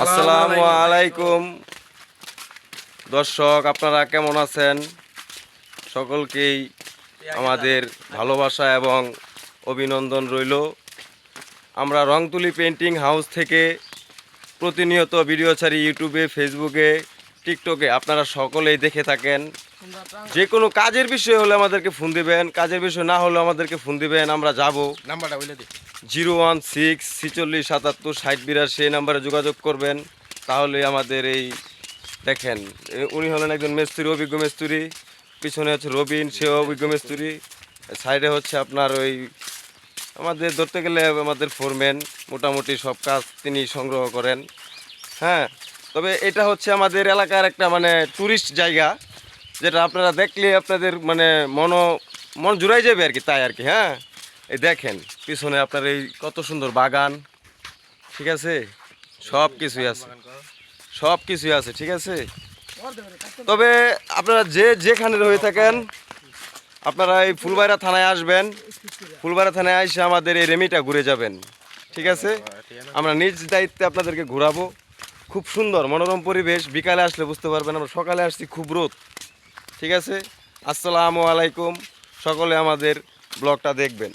আসসালামু আলাইকুম দর্শক, আপনারা কেমন আছেন? সকলকেই আমাদের ভালোবাসা এবং অভিনন্দন রইল। আমরা রংতুলি পেন্টিং হাউস থেকে প্রতিনিয়ত ভিডিও ছাড়ি ইউটিউবে, ফেসবুকে, টিকটকে। আপনারা সকলেই দেখে থাকেন। যে কোনো কাজের বিষয় হলে আমাদেরকে ফোন দিবেন, কাজের বিষয় না হলে আমাদেরকে ফোন দিবেন, আমরা যাব। নাম্বারটা বলে দিই 016 46 77 60 82 এই নাম্বারে যোগাযোগ করবেন। তাহলে আমাদের এই দেখেন, উনি হলেন একজন মিস্ত্রি, অভিজ্ঞ মিস্ত্রি। পিছনে হচ্ছে রবিন, সেও অভিজ্ঞ মিস্ত্রি। সাইডে হচ্ছে আপনার ওই আমাদের ধরতে গেলে আমাদের ফোরম্যান, মোটামুটি সব কাজ তিনি সংগ্রহ করেন। হ্যাঁ, তবে এটা হচ্ছে আমাদের এলাকার একটা মানে ট্যুরিস্ট জায়গা, যেটা আপনারা দেখলে আপনাদের মানে মন জুড়াই যাবে আর কি, তাই আর কি। হ্যাঁ, এই দেখেন পিছনে আপনার এই কত সুন্দর বাগান, ঠিক আছে, সব কিছুই আছে, সব কিছুই আছে, ঠিক আছে। তবে আপনারা যেখানে হয়ে থাকেন, আপনারা এই ফুলবাড়া থানায় আসবেন। ফুলবাড়া থানায় এসে আমাদের এই রেমিটা ঘুরে যাবেন, ঠিক আছে। আমরা নিজ দায়িত্বে আপনাদেরকে ঘোরাবো। খুব সুন্দর মনোরম পরিবেশ। বিকালে আসলে বুঝতে পারবেন, আমরা সকালে আসছি, খুব রোদ, ঠিক আছে। আসসালামু আলাইকুম, সকলে আমাদের ব্লগটা দেখবেন।